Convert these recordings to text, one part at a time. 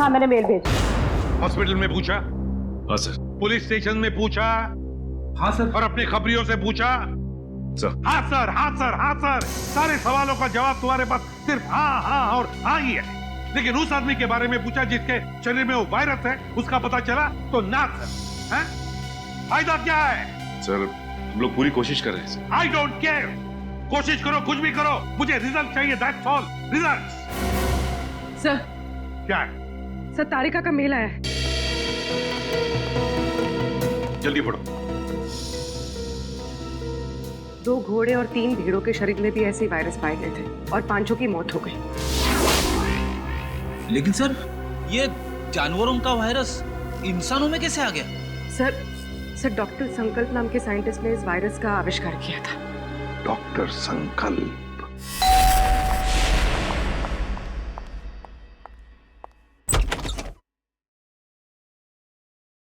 हाँ, मैंने मेल भेजी। हॉस्पिटल में पूछा? हाँ सर। पुलिस स्टेशन में पूछा? हाँ सर। और अपने खबरियों से पूछा? सर। हाँ सर, हाँ सर, हाँ सर। सारे सवालों का जवाब तुम्हारे पास सिर्फ हाँ हाँ और हाँ ही है। लेकिन उस आदमी के बारे में पूछा जिसके शरीर में वो वायरस है, उसका पता चला तो ना सर। हैं? फायदा क्या है? सर हम लोग पूरी कोशिश कर रहे हैं सर। I don't care. कोशिश करो, कुछ भी करो, मुझे रिजल्ट चाहिए, दैट्स ऑल। रिजल्ट। सर। क्या है? सर, तारिका का मेल आया है। जल्दी पढ़ो। 2 घोड़े और 3 भेड़ों के शरीर में भी ऐसे वायरस पाए गए थे और 5 की मौत हो गई। लेकिन सर, ये जानवरों का वायरस इंसानों में कैसे आ गया? सर डॉक्टर संकल्प नाम के साइंटिस्ट ने इस वायरस का आविष्कार किया था। डॉक्टर संकल्प?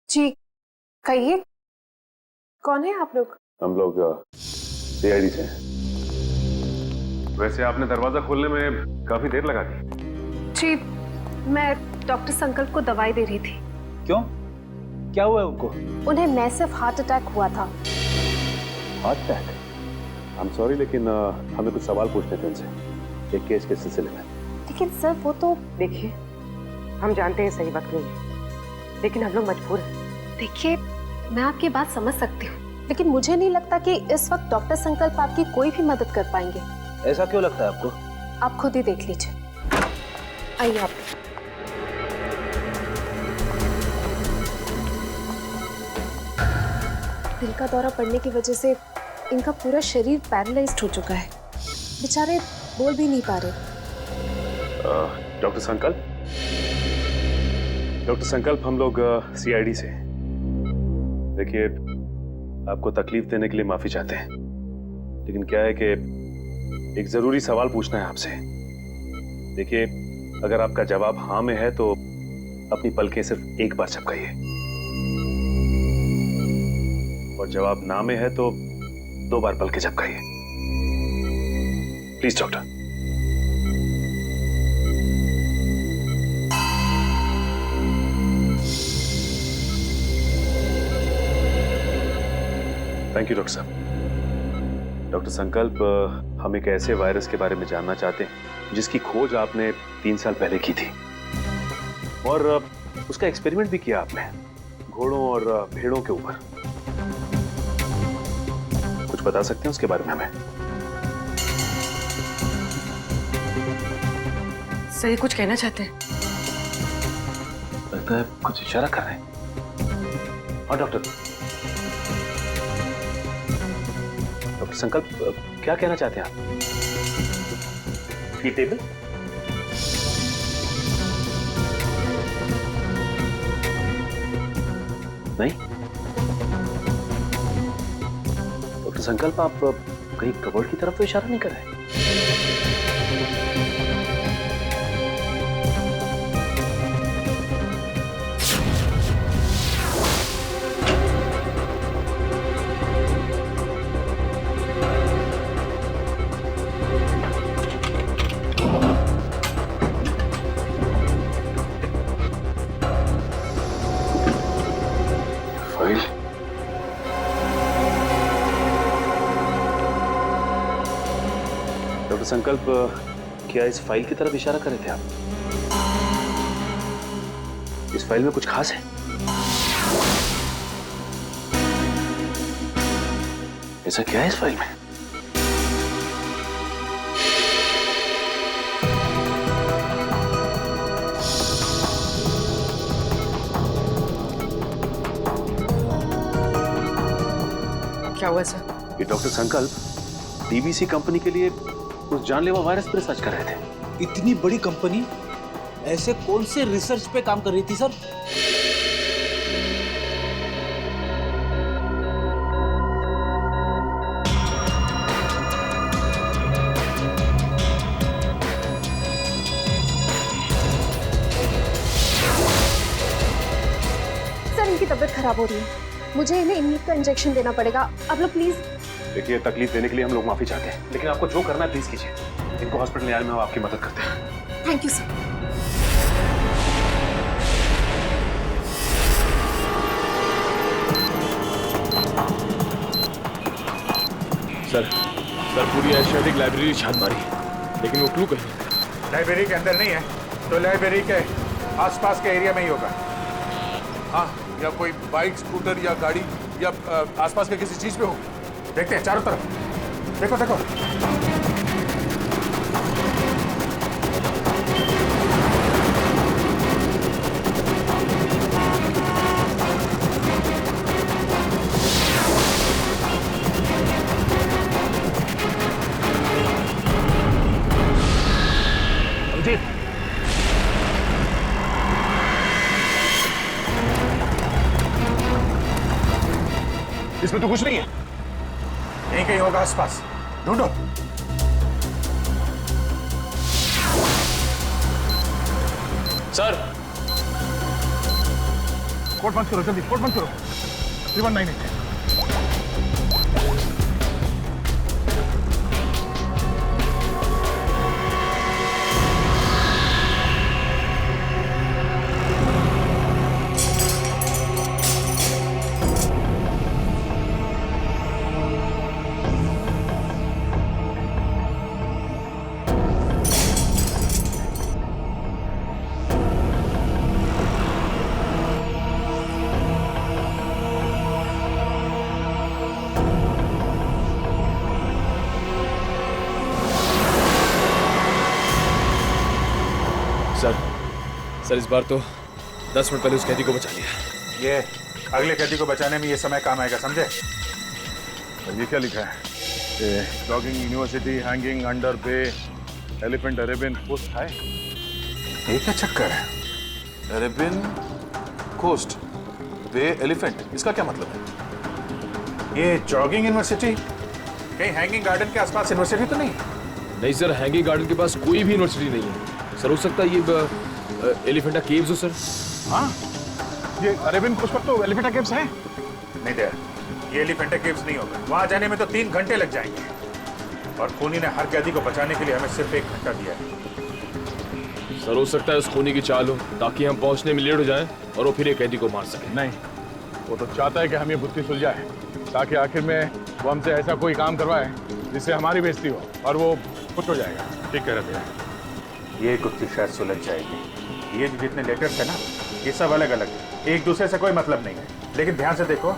जी कहिए, कौन है आप लोग? हम लोग सीआईडी से हैं। वैसे आपने दरवाजा खोलने में काफी देर लगा दी। जी मैं डॉक्टर संकल्प को दवाई दे रही थी। क्यों? क्या हुआ है उनको? उन्हें मैसिव हार्ट अटैक हुआ था। Heart attack? I am sorry, लेकिन हमें कुछ सवाल पूछने थे उनसे एक केस के सिलसिले में। लेकिन सर वो तो देखिए, हम जानते हैं सही वक्त नहीं है, लेकिन हम लोग मजबूर हैं। देखिए, मैं आपकी बात समझ सकती हूँ, लेकिन मुझे नहीं लगता कि इस वक्त डॉक्टर संकल्प आपकी कोई भी मदद कर पाएंगे। ऐसा क्यों लगता है आपको? आप खुद ही देख लीजिए। आइए आप। दिल का दौरा पड़ने की वजह से इनका पूरा शरीर पैरालाइज्ड हो चुका है। बेचारे बोल भी नहीं पा रहे। डॉक्टर संकल्प हम लोग सीआईडी से। देखिए, आपको तकलीफ देने के लिए माफी चाहते हैं, लेकिन क्या है कि एक जरूरी सवाल पूछना है आपसे। देखिए, अगर आपका जवाब हाँ में है तो अपनी पलकें सिर्फ एक बार झपकाइए, और जवाब ना में है तो 2 बार पलकें झपकाइए। Please doctor. Thank you doctor साहब। डॉक्टर संकल्प, हम एक ऐसे वायरस के बारे में जानना चाहते हैं जिसकी खोज आपने 3 साल पहले की थी, और उसका एक्सपेरिमेंट भी किया आपने घोड़ों और भेड़ों के ऊपर। कुछ बता सकते हैं उसके बारे में हमें? सही कुछ कहना चाहते हैं? लगता है कुछ इशारा कर रहे हैं। हाँ डॉक्टर संकल्प, क्या कहना चाहते हैं आप? टेबल? नहीं? डॉक्टर संकल्प, आप कहीं कबर्ड की तरफ तो इशारा नहीं कर रहे? डॉक्टर संकल्प, क्या इस फाइल की तरफ इशारा कर रहे थे आप? इस फाइल में कुछ खास है? ऐसा क्या है इस फाइल में? क्या हुआ सर? ये डॉक्टर संकल्प डीवीसी कंपनी के लिए उस जानलेवा वायरस पर रिसर्च कर रहे थे। इतनी बड़ी कंपनी ऐसे कौन से रिसर्च पे काम कर रही थी सर? सर इनकी तबीयत खराब हो रही है, मुझे इन्हें इम्यून का इंजेक्शन देना पड़ेगा। आप लोग प्लीज। देखिए, तकलीफ देने के लिए हम लोग माफी चाहते हैं, लेकिन आपको जो करना है प्लीज कीजिए। इनको हॉस्पिटल ले आने में हम आपकी मदद करते हैं। Thank you sir. सर पूरी एशियाटिक लाइब्रेरी छान मारी लेकिन वो क्लू कहीं नहीं। लाइब्रेरी के अंदर नहीं है तो लाइब्रेरी के आसपास के एरिया में ही होगा। हाँ, या कोई बाइक, स्कूटर या गाड़ी या आसपास के किसी चीज पे हो। देखते हैं चारों तरफ, देखो देखो। इसमें तो कुछ नहीं है। यहीं कहीं होगा आसपास, ढूंढो। सर कोट बंद करो, जल्दी कोट बंद करो। 3198 सर इस बार तो 10 मिनट पहले उस कैदी को बचा लिया। ये अगले कैदी को बचाने में ये समय काम आएगा, समझे? ये क्या लिखा है? जॉगिंग यूनिवर्सिटी, हैंगिंग अंडर बे, एलिफेंट अरेबियन कोस्ट है। ये क्या चक्कर है? अरेबियन कोस्ट, बे, एलिफेंट, इसका क्या मतलब है? ये जॉगिंग यूनिवर्सिटी कहीं हैंगिंग गार्डन के आसपास यूनिवर्सिटी तो नहीं? नहीं सर, हैंगिंग गार्डन के पास कोई भी यूनिवर्सिटी नहीं है सर। हो सकता है ये एलिफेंटा केव्स हो सर। हाँ, ये अरेबियन कोस्ट पर तो एलिफेंटा केव्स है। नहीं दे, ये एलिफेंटा केव्स नहीं होगा। वहां जाने में तो 3 घंटे लग जाएंगे और खूनी ने हर कैदी को बचाने के लिए हमें सिर्फ 1 घंटा दिया है। सर हो सकता है उस खूनी की चाल हो ताकि हम पहुंचने में लेट हो जाएं और वो फिर एक कैदी को मार सके। नहीं, वो तो चाहता है कि हम ये बुद्धि सुलझाए ताकि आखिर में वो हमसे ऐसा कोई काम करवाए जिससे हमारी बेइज्जती हो और वो खुश हो जाएगा। ठीक कह रहे थे। ये गुत्थी शायद सुलझ जाएगी। ये जो जितने लेटर्स है ना, ये सब अलग अलग है, एक दूसरे से कोई मतलब नहीं है। लेकिन ध्यान से देखो,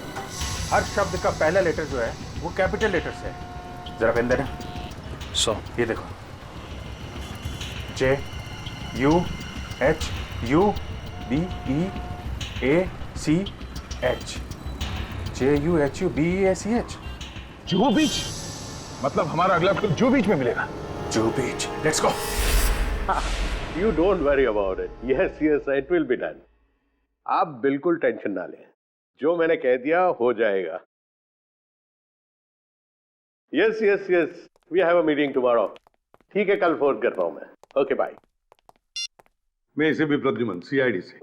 हर शब्द का पहला लेटर जो है वो कैपिटल लेटर से है। जरा पेन देना। ये देखो, JUHUBEACH, JUHUBEACH। जुहू बीच, मतलब हमारा अगला ट्रिप जुहू बीच में मिलेगा। Juhu beach, let's go. You don't worry about it. Yes, it will be done. आप बिल्कुल टेंशन ना लें, जो मैंने कह दिया हो जाएगा। Yes, we have a meeting tomorrow. ठीक है, कल फोन कर रहा हूं मैं। Okay bye. मैं इसे भी प्रद्युमन, CID से।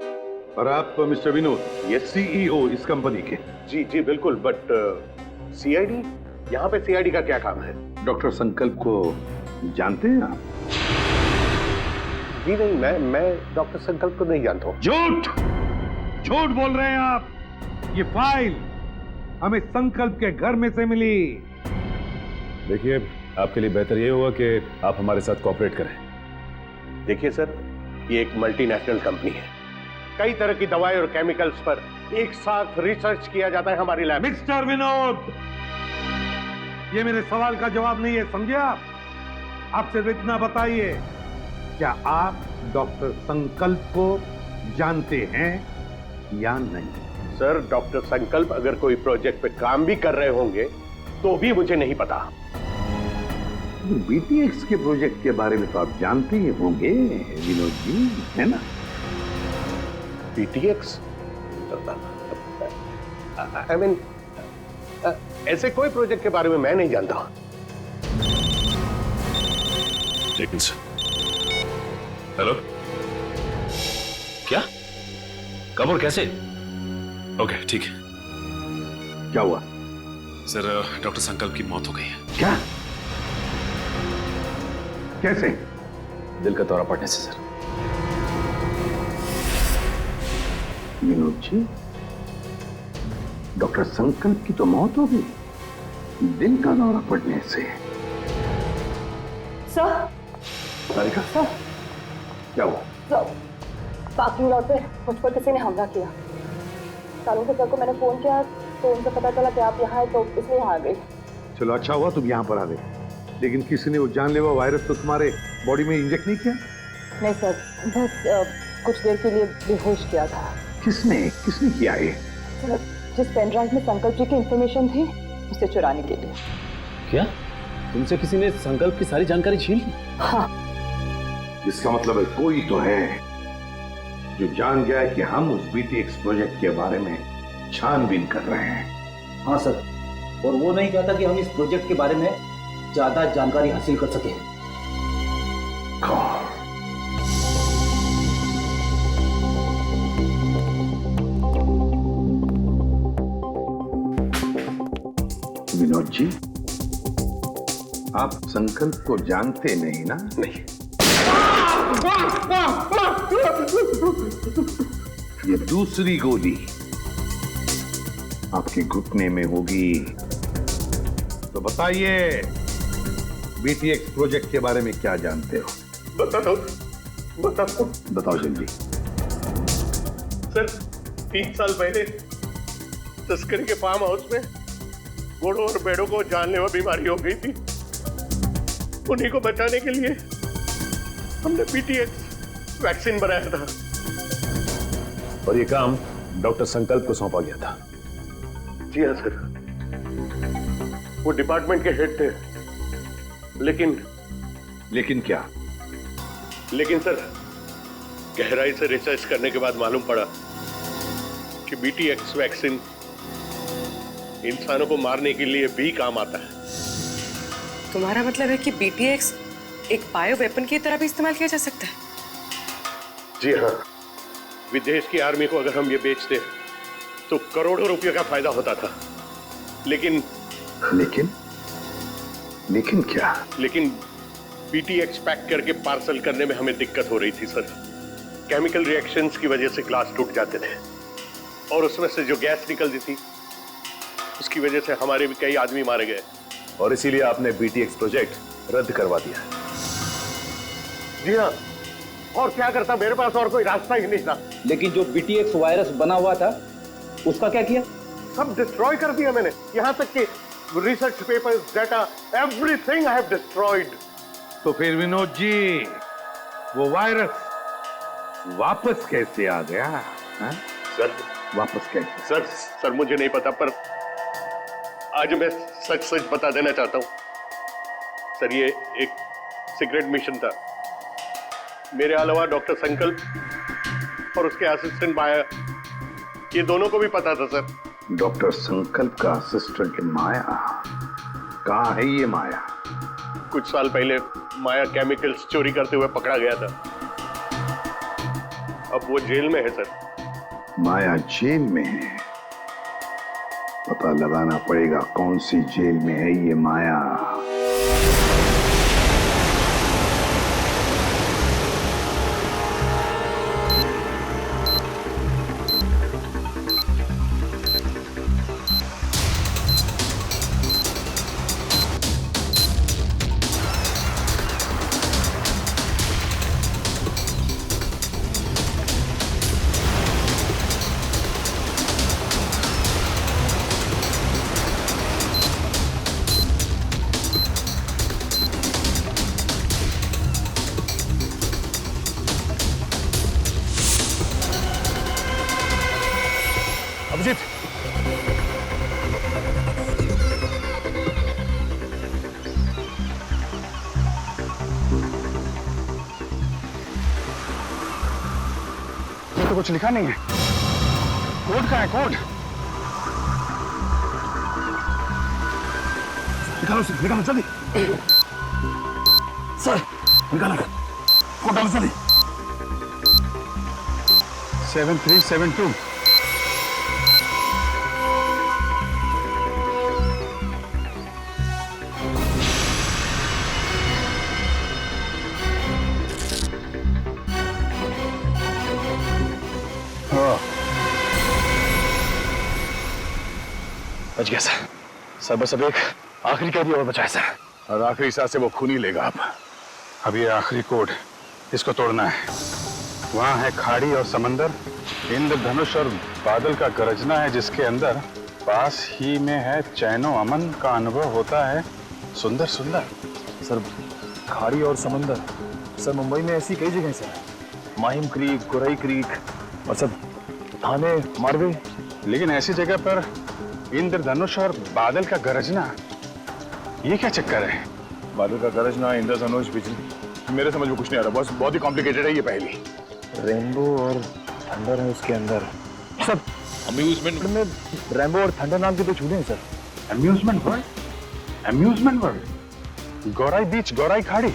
और आप मिस्टर विनोद, ये CEO इस कंपनी के। जी बिल्कुल, बट CID, यहाँ पे CID का क्या काम है? डॉक्टर संकल्प को जानते हैं आप? जी नहीं, मैं डॉक्टर संकल्प को नहीं जानता हूँ। झूठ बोल रहे हैं आप। ये फाइल हमें संकल्प के घर में से मिली। देखिए, आपके लिए बेहतर ये होगा कि आप हमारे साथ कोऑपरेट करें। देखिए सर, ये एक मल्टीनेशनल कंपनी है। कई तरह की दवाएं और केमिकल्स पर एक साथ रिसर्च किया जाता है हमारी लैब। मिस्टर विनोद, ये मेरे सवाल का जवाब नहीं है, समझे आप? आप सिर्फ इतना बताइए, क्या आप डॉक्टर संकल्प को जानते हैं या नहीं? सर, डॉक्टर संकल्प अगर कोई प्रोजेक्ट पे काम भी कर रहे होंगे तो भी मुझे नहीं पता। BTX के प्रोजेक्ट के बारे में तो आप जानते ही होंगे विनोद जी, है ना? BTX? I mean, ऐसे कोई प्रोजेक्ट के बारे में मैं नहीं जानता। लेकिन हेलो, क्या? कब और कैसे? ओके ठीक है। क्या हुआ? सर, डॉक्टर संकल्प की मौत हो गई है। क्या? कैसे? दिल का दौरा पड़ने से सर। विनोद जी, डॉक्टर संकल्प की तो मौत हो गई, दिल का दौरा पड़ने से। सर सारिका, सर क्या हुआ? सर, पार्किंग लॉट पे मुझ पर किसी ने हमला किया। सालों के सर को मैंने फोन किया तो उनसे पता चला कि आप यहाँ हैं, तो इसलिए यहाँ आ गई। चलो अच्छा हुआ तुम यहाँ पर आ गए, लेकिन किसी ने वो जानलेवा वायरस तो तुम्हारे बॉडी में इंजेक्ट नहीं किया? नहीं सर, बस कुछ देर के लिए बेहोश किया था। किसने किसने किया ये? सर, जिस पेन ड्राइव में संकल्प जी की इंफॉर्मेशन थी उसे चुराने के लिए। क्या तुमसे किसी ने संकल्प की सारी जानकारी छीन ली? हाँ। इसका मतलब है कोई तो है जो जान गया है कि हम उस BTX प्रोजेक्ट के बारे में छानबीन कर रहे हैं। हाँ सर, और वो नहीं चाहता कि हम इस प्रोजेक्ट के बारे में ज्यादा जानकारी हासिल कर सकें। कौन? विनोद जी, आप संकल्प को जानते नहीं ना? नहीं। ये दूसरी गोली आपके घुटने में होगी। तो बताइए, BTX प्रोजेक्ट के बारे में क्या जानते हो? बताओ जल्दी। सर, 3 साल पहले तस्करी के फार्म हाउस में घोड़ों और भेड़ों को जानलेवा बीमारी हो गई थी। उन्हीं को बचाने के लिए हमने BTX वैक्सीन बनाया था। और ये काम डॉक्टर संकल्प को सौंपा गया था। जी हाँ सर, वो डिपार्टमेंट के हेड थे। लेकिन क्या? लेकिन सर, गहराई से रिसर्च करने के बाद मालूम पड़ा कि BTX वैक्सीन इंसानों को मारने के लिए भी काम आता है। तुम्हारा मतलब है कि BTX एक बायो वेपन की तरह भी इस्तेमाल किया जा सकता है? जी हाँ, विदेश की आर्मी को अगर हम ये बेचते तो करोड़ों रुपए का फायदा होता था। लेकिन क्या? लेकिन BTX पैक करके पार्सल करने में हमें दिक्कत हो रही थी सर। केमिकल रिएक्शंस की वजह से ग्लास टूट जाते थे और उसमें से जो गैस निकलती थी उसकी वजह से हमारे भी कई आदमी मारे गए। और इसीलिए आपने BTX प्रोजेक्ट रद्द करवा दिया। जी हाँ, और क्या करता, मेरे पास और कोई रास्ता ही नहीं था। लेकिन जो BTX वायरस बना हुआ था उसका क्या किया? सब डिस्ट्रॉय कर दिया मैंने, यहाँ तक कि research papers, data, everything I have destroyed. तो फिर विनोद जी, वो वायरस वापस कैसे आ गया? हा? सर, वापस कैसे? सर मुझे नहीं पता, पर आज मैं सच बता देना चाहता हूं। सर, ये एक सीक्रेट मिशन था। मेरे अलावा डॉक्टर संकल्प और उसके असिस्टेंट माया, ये दोनों को भी पता था सर। डॉक्टर संकल्प का असिस्टेंट माया? कहाँ है ये माया? कुछ साल पहले माया केमिकल्स चोरी करते हुए पकड़ा गया था। अब वो जेल में है सर। माया जेल में है? पता लगाना पड़ेगा कौन सी जेल में है ये माया। अभिजीत, ये तो कुछ लिखा नहीं है। कोड कहाँ है? कोड निकालो, निकालो जल्दी। सर, निकालो कोड, डालो जल्दी। 7372। बच गया सर। बस अब एक आखिरी कैदी और बचा है सर, और आखिरी सांस से वो खून ही लेगा अब ये आखिरी कोड, इसको तोड़ना है। वहां है खाड़ी और समंदर, इंद्रधनुष और बादल का गरजना है, जिसके अंदर पास ही में है चैनो अमन का अनुभव होता है सुंदर सुंदर। सर खाड़ी और समंदर, सर मुंबई में ऐसी कई जगह sir, Mahim creek, Gorai creek और सब थाने, मारवे। लेकिन ऐसी जगह पर इंद्रधनुष और बादल का गरजना, ये क्या चक्कर है? बादल का गरजना, इंद्रधनुष, बिजली, मेरे समझ में कुछ नहीं आ रहा। बस बहुत ही कॉम्प्लिकेटेड है ये पहली। रेनबो और थंडर है उसके अंदर। सब अम्यूजमेंट में रेनबो और थंडर नाम के तो छूटे हैं sir. Amusement world, amusement world, Gorai beach, Gorai खाड़ी,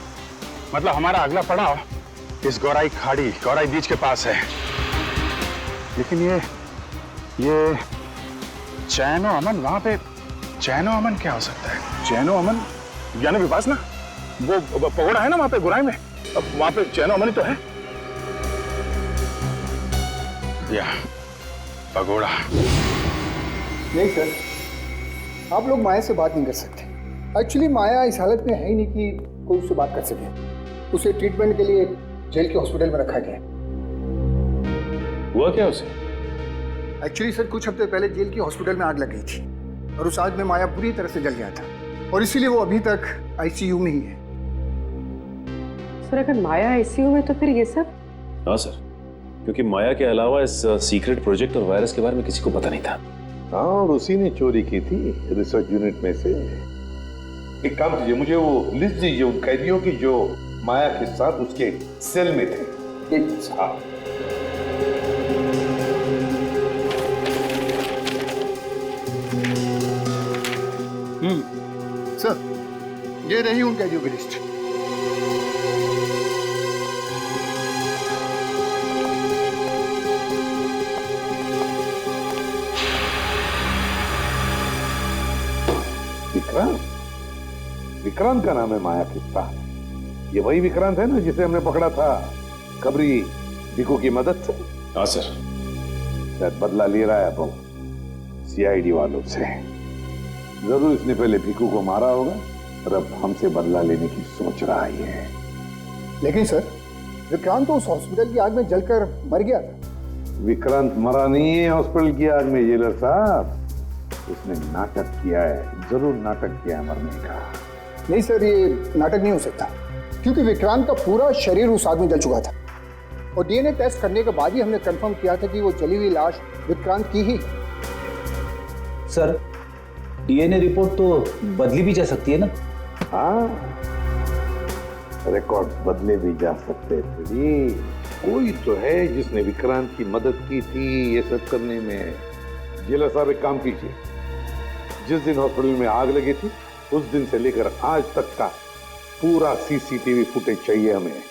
मतलब हमारा अगला पड़ाव इस गौराई खाड़ी, गौराई बीच के पास है। लेकिन ये चैनो अमन, वहां पे चैनो अमन क्या हो सकता है? चैनो अमन ज्ञान विपास ना, वो पगोड़ा है ना वहां पे गुराई में, अब वहां पे चैनो अमन ही तो है। या पगोड़ा नहीं सर, आप लोग माया से बात नहीं कर सकते। एक्चुअली माया इस हालत में है ही नहीं कि कोई उससे बात कर सके। उसे ट्रीटमेंट के लिए जेल के हॉस्पिटल में रखा गया। हुआ क्या उसे? एक्चुअली सर कुछ हफ्ते पहले जेल की हॉस्पिटल में आग लग गई थी और उस आग में माया पूरी तरह से जल गया था और इसीलिए वो अभी तक आईसीयू में ही है। सर अगर माया आईसीयू में तो फिर ये सब? हाँ सर, क्योंकि माया के अलावा इस सीक्रेट प्रोजेक्ट और वायरस के बारे में किसी को पता नहीं था। हाँ, और उसी ने चोरी की थी रिसर्च यूनिट में से। एक काम कीजिए, मुझे वो लिस्ट दीजिए उन कैदियों की जो माया के साथ उसके सेल में थे। हाँ, सर ये रही उन कैदियों की लिस्ट। विक्रांत, विक्रांत का नाम है माया के साथ। ये वही विक्रांत है ना जिसे हमने पकड़ा था खबरी भिकू की मदद से? हाँ सर। शायद बदला ले रहा है अब सीआईडी वालों से। जरूर इसने पहले भिकू को मारा होगा और अब हमसे बदला लेने की सोच रहा है। लेकिन सर विक्रांत तो उस हॉस्पिटल की आग में जलकर मर गया था। विक्रांत मरा नहीं है हॉस्पिटल की आग में जेलर साहब, उसने नाटक किया है, जरूर नाटक किया है मरने का। नहीं सर, ये नाटक नहीं हो सकता क्योंकि विक्रांत का पूरा शरीर उस आग में जल चुका था और डीएनए टेस्ट करने के बाद ही हमने कंफर्म किया था कि वो जली हुई लाश विक्रांत की ही। सर डीएनए रिपोर्ट तो बदली भी जा सकती है ना? हाँ, रिकॉर्ड बदले भी जा सकते थे। कोई तो है जिसने विक्रांत की मदद की थी ये सब करने में। जेलर साहब एक काम कीजिए, जिस दिन हॉस्पिटल में आग लगी थी उस दिन से लेकर आज तक का पूरा सीसीटीवी फुटेज चाहिए हमें।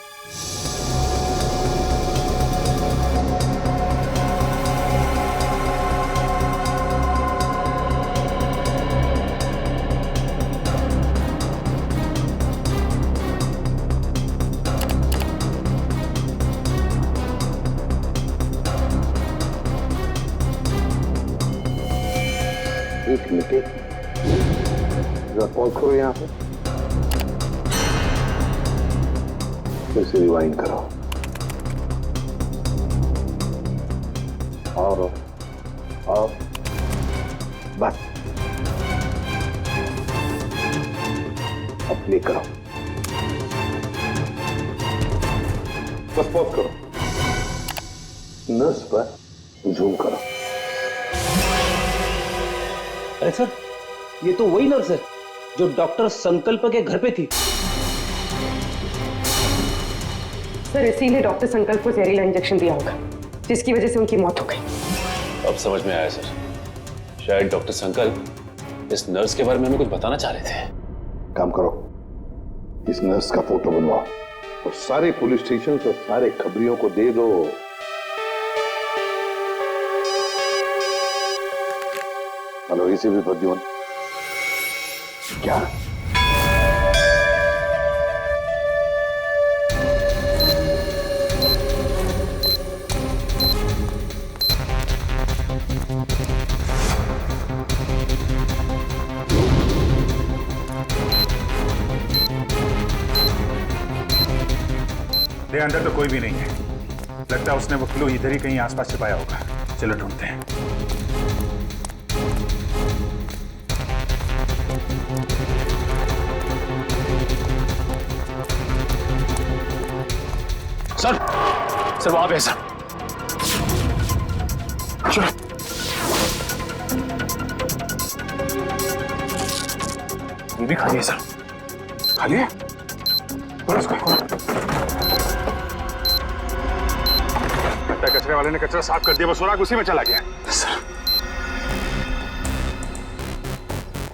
एक मिनट, जरा पॉज करो यहाँ पे, फिर से रिवाइंड करो और बस अब प्ले करो, बस पॉज करो, नर्स पर जूम करो। अरे सर ये तो वही नर्स है जो डॉक्टर संकल्प के घर पे थी। सर इसीलिए डॉक्टर संकल्प को जहरीला इंजेक्शन दिया होगा जिसकी वजह से उनकी मौत हो गई। अब समझ में आया सर, शायद डॉक्टर संकल्प इस नर्स के बारे में हमें कुछ बताना चाह रहे थे। काम करो, इस नर्स का फोटो बनवाओ और सारे पुलिस स्टेशन और सारे खबरियों को दे दो। हेलो, इसे भी प्रद्युमन। क्या? ये अंदर तो कोई भी नहीं है। लगता है उसने वो क्लू इधर ही कहीं आसपास छिपाया होगा। चलो ढूंढते हैं। सर वहां पे सर। चलो ये भी खाली है सर। खाली है? खोलो उसको, खोलो। लगता है कचरे वाले ने कचरा साफ कर दिया, वो सुराग उसी में चला गया। सर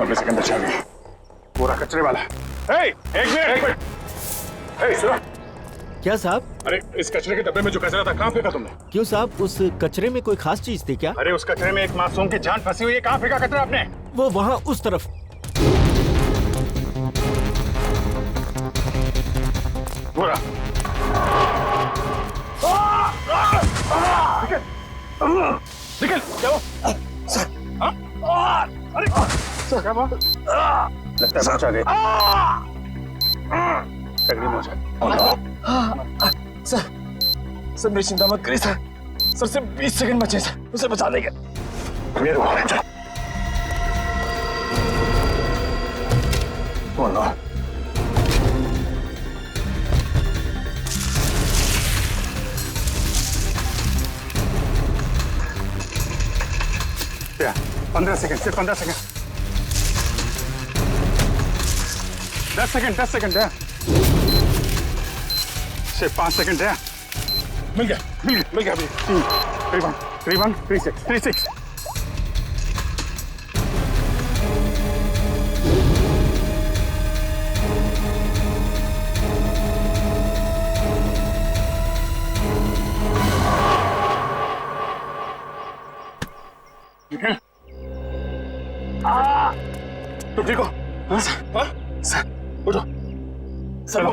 अपने सेकंड बचा गया पूरा कचरे वाला। एक मिनट सुनो। क्या साहब? अरे इस कचरे के डब्बे में जो कचरा था कहाँ फेंका तुमने? क्यों साहब, उस कचरे में कोई खास चीज थी क्या? अरे उस कचरे में एक मासूम की जान फंसी हुई है, कहाँ फेंका कचरा आपने? वो वहाँ उस तरफ। बुरा निकल चलो। अरे क्या हुआ? लगता है पहुंचा गए। तगड़ी मौज। सर मेरी चिंता मत करिए सर। सर सिर्फ 20 सेकंड बचे सर, उसे बचा देंगे। क्या 15 सेकंड, सिर्फ 15 सेकंड। 10 सेकंड है। सिर्फ 5 सेकंड है। मिल गया अभी। 3 1 3 6। तुम ठीक हो? हाँ सर उठो। चलो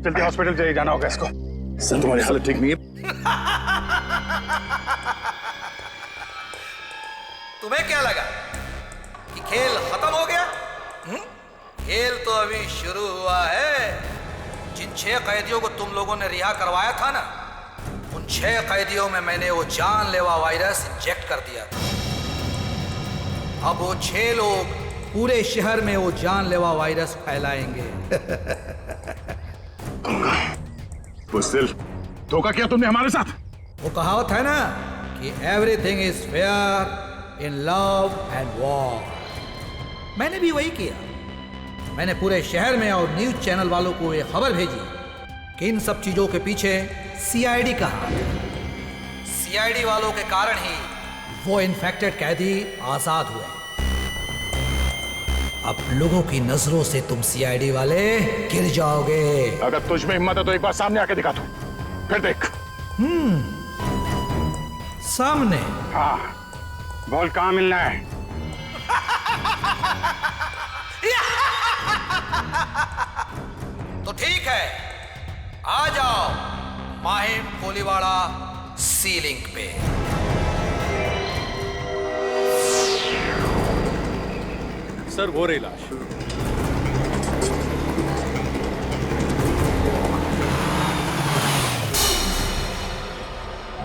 जल्दी हॉस्पिटल जाइए, जाना होगा इसको। सर तुम्हारी हालत ठीक नहीं है। तुम्हें क्या लगा कि खेल खत्म हो गया? खेल तो अभी शुरू हुआ है। जिन 6 कैदियों को तुम लोगों ने रिहा करवाया था ना, उन 6 कैदियों में मैंने वो जानलेवा वायरस इंजेक्ट कर दिया था। अब वो 6 लोग पूरे शहर में वो जानलेवा वायरस फैलाएंगे। बुज़दिल, धोखा किया तुमने हमारे साथ। वो कहावत है ना कि everything is fair in love and war. मैंने भी वही किया। मैंने पूरे शहर में और न्यूज चैनल वालों को ये खबर भेजी कि इन सब चीजों के पीछे सीआईडी का हाथ है। सीआईडी वालों के कारण ही वो इन्फेक्टेड कैदी आजाद हुए। अब लोगों की नजरों से तुम सीआईडी वाले गिर जाओगे। अगर तुझ में हिम्मत है तो एक बार सामने आके दिखा दो, फिर देख। सामने? हाँ, बोल कहाँ मिलना है? तो ठीक है, आ जाओ माहिम कोलीवाड़ा सी लिंक पे। सर वो रही लाश।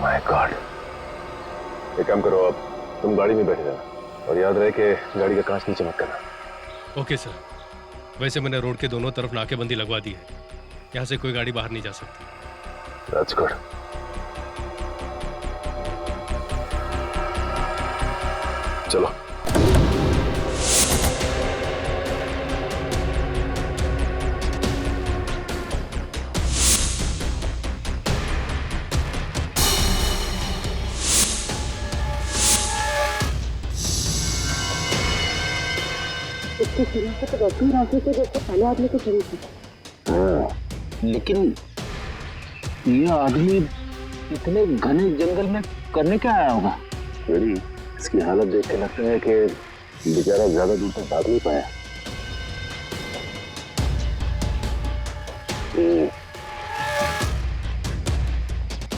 My God. एक काम करो, अब तुम गाड़ी में बैठे जाना और याद रहे कि गाड़ी का कांच नीचे मत करना। Okay sir. वैसे मैंने रोड के दोनों तरफ नाकेबंदी लगवा दी है, यहाँ से कोई गाड़ी बाहर नहीं जा सकती। That's good. चलो। इसके शरीर से तो वैसे ही राशि से जैसे पहले आदमी के शरीर से। लेकिन ये आदमी इतने घने जंगल में करने क्या आया होगा? बेटी, इसकी हालत देख के लगता है कि बेचारा ज्यादा दूर तक भाग नहीं पाया।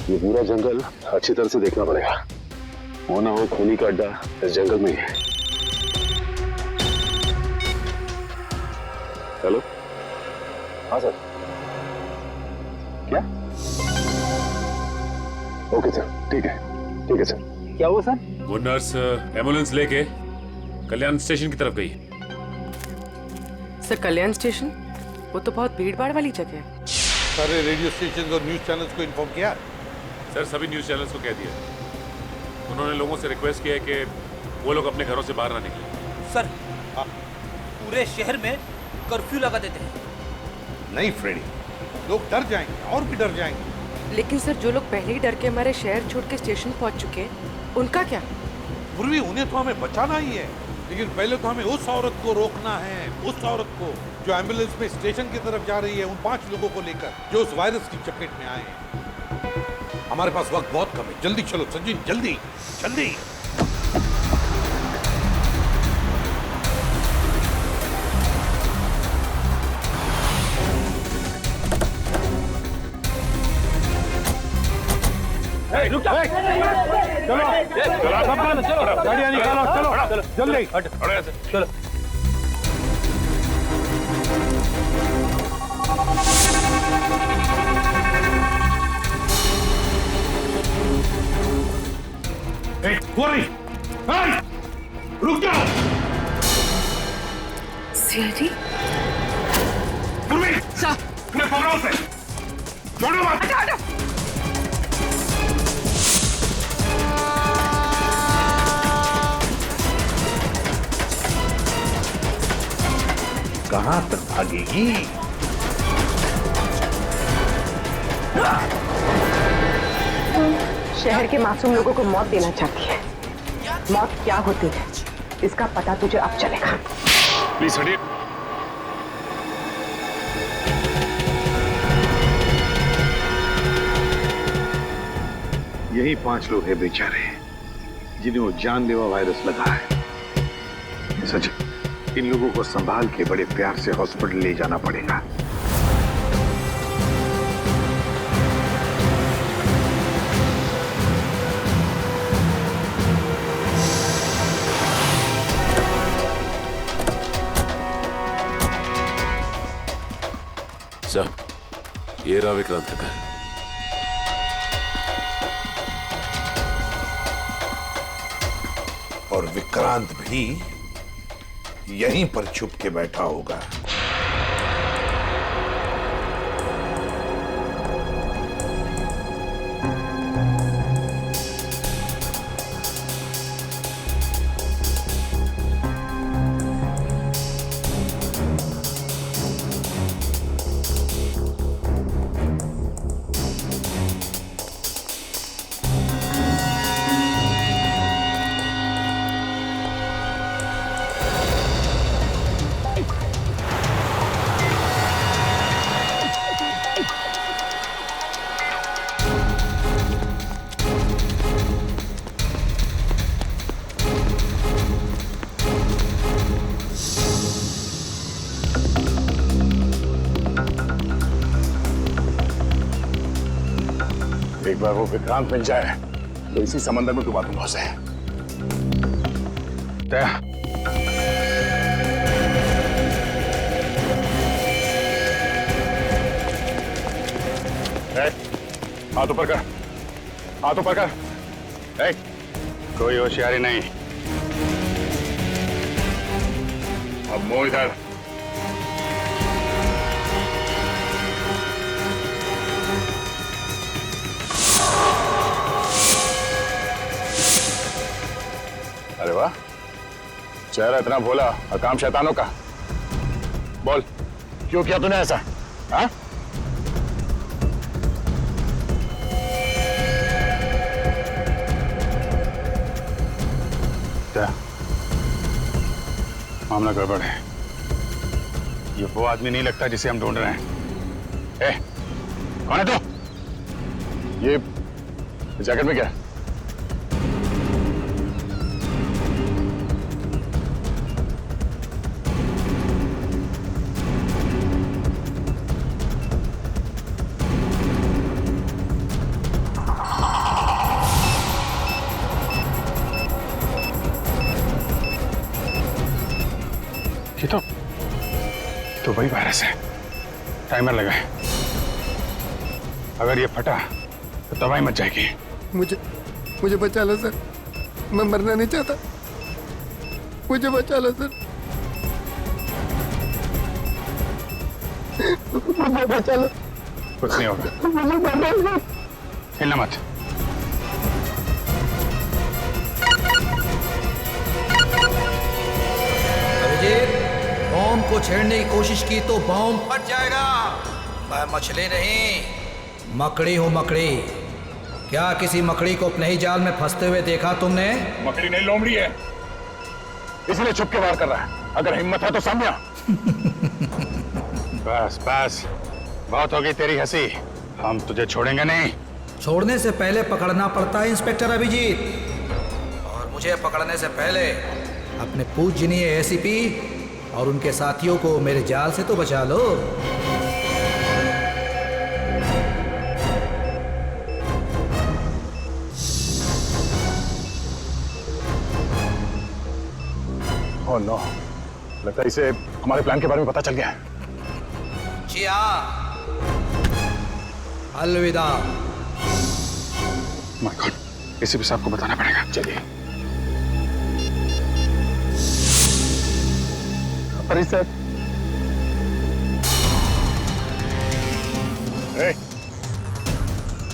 ये पूरा जंगल अच्छी तरह से देखना पड़ेगा, वो ना हो खूनी का अड्डा इस जंगल में ही है। हेलो? हाँ सर। क्या? ओके सर, ठीक है सर। क्या हुआ सर? वो नर्स एम्बुलेंस लेके कल्याण स्टेशन की तरफ गई। सर कल्याण स्टेशन? वो तो बहुत भीड़ भाड़ वाली जगह है। सारे रेडियो स्टेशन और न्यूज चैनल्स को इन्फॉर्म किया? सर सभी न्यूज चैनल्स को कह दिया। उन्होंने लोगों से रिक्वेस्ट किया है कि वो लोग अपने घरों से बाहर ना निकलें। सर पूरे शहर में कर्फ्यू लगा देते हैं। नहीं फ्रेडी, लोग डर जाएंगे और भी डर जाएंगे। लेकिन सर जो लोग पहले ही डर के हमारे शहर छोड़ के स्टेशन पहुंच चुके हैं, उनका क्या? पूर्वी उन्हें तो हमें बचाना ही है, लेकिन पहले तो हमें उस औरत को रोकना है, उस औरत को जो एम्बुलेंस में स्टेशन की तरफ जा रही है, उन 5 लोगों को लेकर जो उस वायरस की चपेट में आए हैं। हमारे पास वक्त बहुत कम है, जल्दी चलो सचिन, जल्दी जल्दी। रुक जाओ। चलो गाड़ियाँ निकालो, चलो जल्दी चलो। रुक जाओ। सीआईडी? पूर्वी सर, मैं पकड़ा उसे, छोड़ो मत। हटो हटो। कहां तक भागेगी? शहर के मासूम लोगों को मौत देना चाहती है। मौत क्या होती है इसका पता तुझे अब चलेगा। प्लीज हटिए। यही 5 लोग हैं बेचारे जिन्हें वो जानलेवा वायरस लगा है। सच, इन लोगों को संभाल के बड़े प्यार से हॉस्पिटल ले जाना पड़ेगा। सर, ये रहा विक्रांत का घर। और विक्रांत भी यहीं पर छुप के बैठा होगा। एक बार वो विक्रांत मिल जाए तो इसी समंदर में डुबा दूंगा उसे। हाथ ऊपर कर, हाथ ऊपर कर। कोई होशियारी नहीं। अब मुंह इधर। अरे वाह, चेहरा इतना भोला और काम शैतानों का। बोल, क्यों किया तूने ऐसा? हाँ? क्या मामला गड़बड़ है? ये वो आदमी नहीं लगता जिसे हम ढूंढ रहे हैं। कौन है तू? ये जैकेट में क्या है? ये तो वही वायरस है। टाइमर लगा है। अगर ये फटा तो तबाही मच जाएगी। मुझे बचा लो सर, मैं मरना नहीं चाहता, मुझे बचा लो सर, मुझे बचा लो। कुछ नहीं होगा, हिलना मत। अभिजीत, बॉम्ब को छेड़ने की कोशिश की तो बॉम्ब फट जाएगा। मैं मछली नहीं, मकड़ी हूँ, मकड़ी। क्या किसी मकड़ी को अपने ही जाल में फंसते हुए देखा तुमने? मकड़ी नहीं, लोमड़ी है, इसलिए छुप के वार कर रहा है। अगर हिम्मत है तो सामने आ। बस बस, बहुत हो गई तेरी हंसी, हम तुझे छोड़ेंगे नहीं। छोड़ने से पहले पकड़ना पड़ता है इंस्पेक्टर अभिजीत, और मुझे पकड़ने से पहले अपने पूजनीय एसीपी और उनके साथियों को मेरे जाल से तो बचा लो। ओह नो, लगता है इसे हमारे प्लान के बारे में पता चल गया है। जी हाँ, अलविदा। माय गॉड, एसीपी साहब को बताना पड़ेगा। चलिए। अरे सर,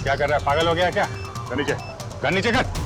क्या कर रहा है, पागल हो गया क्या? गन नीचे, गन नीचे कर।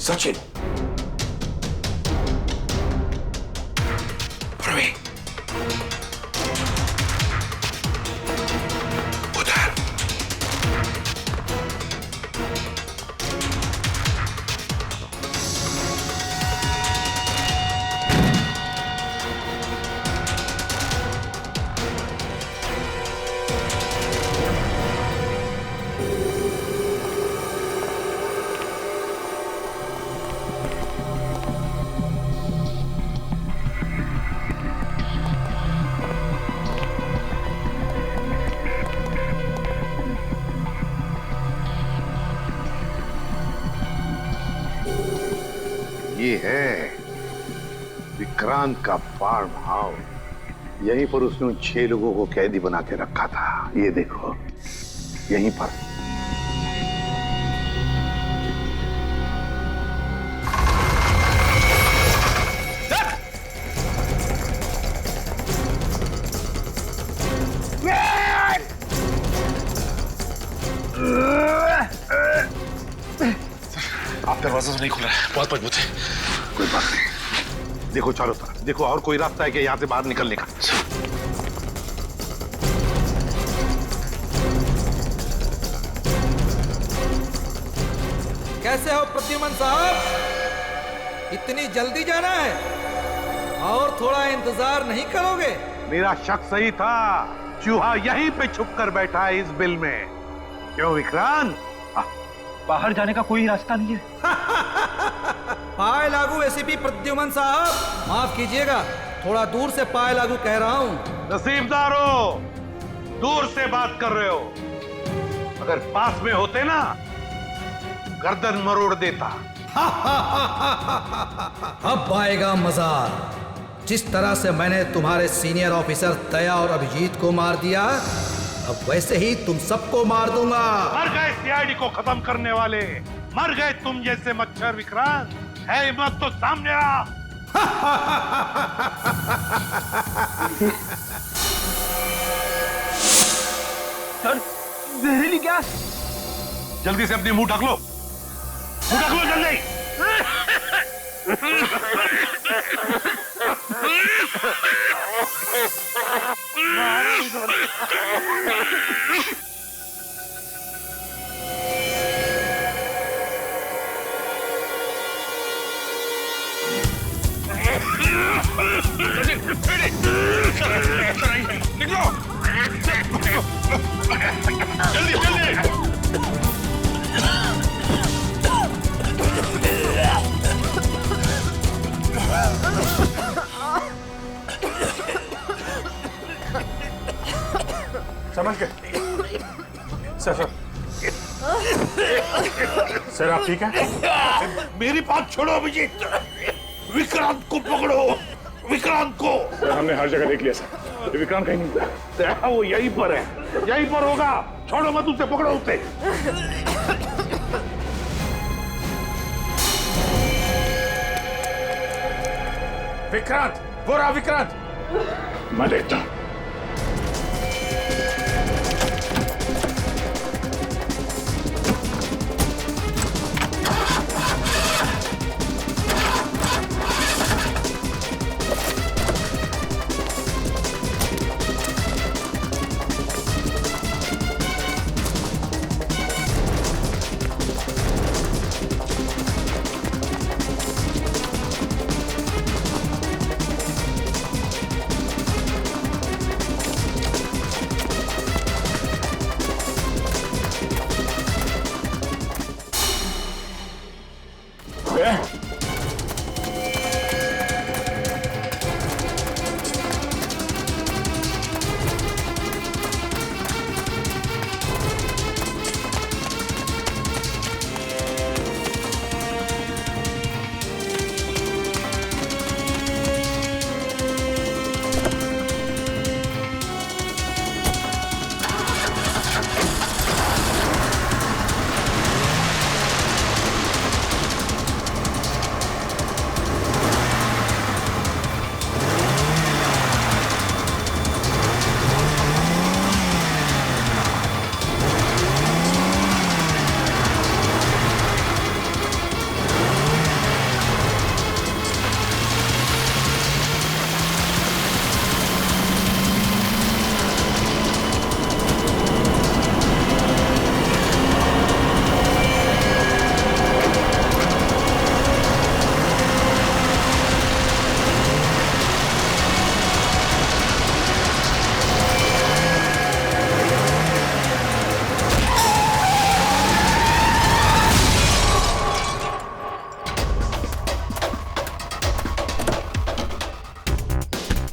सचिन, प्रवीण, उधर। ये है विक्रांत का फार्म हाउस। यहीं पर उसने उन 6 लोगों को कैदी बना के रखा था। ये देखो, यहीं पर। आप दरवाजा तो नहीं खुल रहा है, बहुत मजबूत है। कोई बात नहीं, देखो चारों तरफ देखो, और कोई रास्ता है कि यहाँ से बाहर निकलने का? प्रद्युमन साहब, इतनी जल्दी जाना है और थोड़ा इंतजार नहीं करोगे? मेरा शक सही था, चूहा यहीं पे छुप कर बैठा है इस बिल में। क्यों विक्रांत? बाहर जाने का कोई रास्ता नहीं है। पाए लागू एसीपी प्रद्युमन साहब, माफ कीजिएगा, थोड़ा दूर से पाए लागू कह रहा हूँ। नसीबदार हो, दूर से बात कर रहे हो। अगर पास में होते ना, गर्दन मरोड़ देता। अब आएगा मजा। जिस तरह से मैंने तुम्हारे सीनियर ऑफिसर दया और अभिजीत को मार दिया, अब वैसे ही तुम सबको मार दूंगा। मर गए सीआईडी को खत्म करने वाले, मर गए तुम जैसे मच्छर। विक्रांत, है हिम्मत तो सामने आ। सर, जहरीली गैस। जल्दी से अपनी मुंह ढक लो, मुंह ढक लो जल्दी। निकलो जल्दी जल्दी। समझ गए सर? सर आप ठीक हैं? मेरी बात छोड़ो अभिजीत, विक्रांत को पकड़ो, विक्रांत को। सर हमने हर जगह देख लिया सर, विक्रांत कहीं नहीं मिला। वो यहीं पर है, यहीं पर होगा। छोड़ो मत उसे, पकड़ो उसे। विक्रांत, वो रहा विक्रांत। मैं देखता हूं।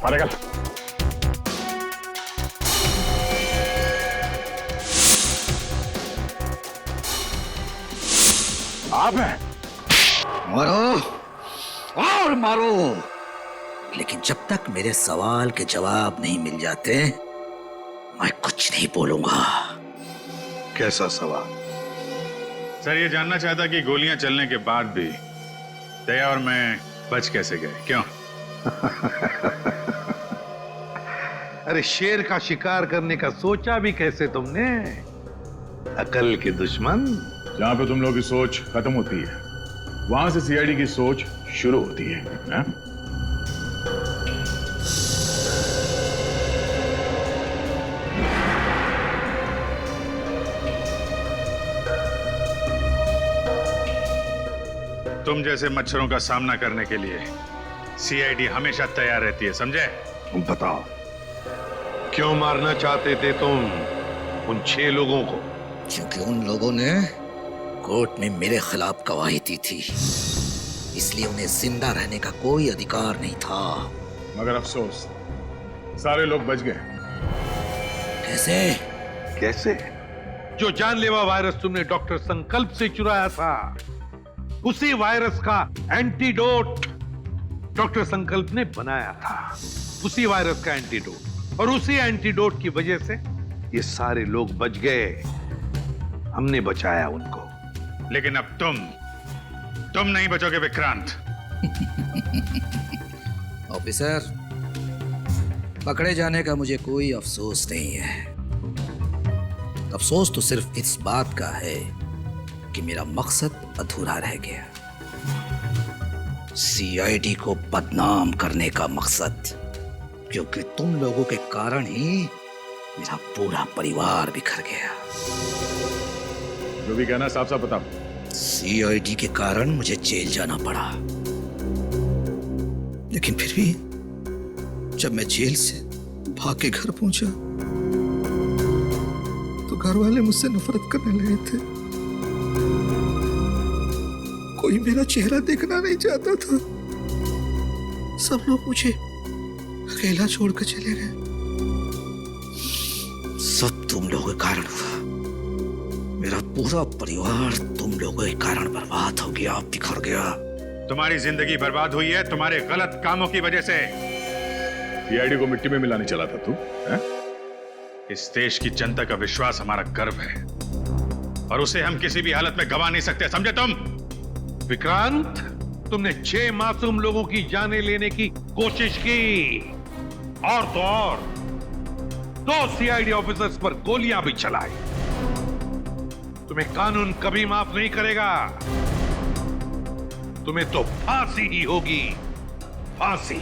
मारेगा। आप हैं? मारो और मारो, लेकिन जब तक मेरे सवाल के जवाब नहीं मिल जाते मैं कुछ नहीं बोलूंगा। कैसा सवाल? सर ये जानना चाहता कि गोलियां चलने के बाद भी दया और मैं बच कैसे गए, क्यों? अरे शेर का शिकार करने का सोचा भी कैसे तुमने? अकल के दुश्मन। जहां पे तुम लोगों की सोच खत्म होती है वहां से सीआईडी की सोच शुरू होती है, ना? तुम जैसे मच्छरों का सामना करने के लिए सीआईडी हमेशा तैयार रहती है, समझे? तुम बताओ, क्यों मारना चाहते थे तुम उन 6 लोगों को? क्योंकि उन लोगों ने कोर्ट में मेरे खिलाफ गवाही दी थी, इसलिए उन्हें जिंदा रहने का कोई अधिकार नहीं था। मगर अफसोस, सारे लोग बच गए। कैसे? कैसे? जो जानलेवा वायरस तुमने डॉक्टर संकल्प से चुराया था, उसी वायरस का एंटीडोट डॉक्टर संकल्प ने बनाया था। उसी वायरस का एंटीडोट, और उसी एंटीडोट की वजह से ये सारे लोग बच गए। हमने बचाया उनको। लेकिन अब तुम नहीं बचोगे विक्रांत। ऑफिसर, पकड़े जाने का मुझे कोई अफसोस नहीं है। अफसोस तो सिर्फ इस बात का है कि मेरा मकसद अधूरा रह गया। सीआईडी को बदनाम करने का मकसद, क्योंकि तुम लोगों के कारण ही मेरा पूरा परिवार बिखर गया। जो भी कहना साफ साफ बता। सीआईडी के कारण मुझे जेल जाना पड़ा, लेकिन फिर भी जब मैं जेल से भाग के घर पहुंचा तो घर वाले मुझसे नफरत करने लगे थे। कोई मेरा चेहरा देखना नहीं चाहता था। सब लोग मुझे अकेला छोड़कर चले गए। सब तुम लोगों के कारण हुआ। मेरा पूरा परिवार तुम लोगों के कारण बर्बाद हो गया, बिखर गया। तुम्हारी जिंदगी बर्बाद हुई है तुम्हारे गलत कामों की वजह से। सीआईडी को मिट्टी में मिलाने चला था तू, हैं? इस देश की जनता का विश्वास हमारा गर्व है, और उसे हम किसी भी हालत में गवा नहीं सकते, समझे तुम? विक्रांत, तुमने 6 मासूम लोगों की जानें लेने की कोशिश की, और तो और 2 सीआईडी ऑफिसर्स पर गोलियां भी चलाई। तुम्हें कानून कभी माफ नहीं करेगा। तुम्हें तो फांसी ही होगी, फांसी।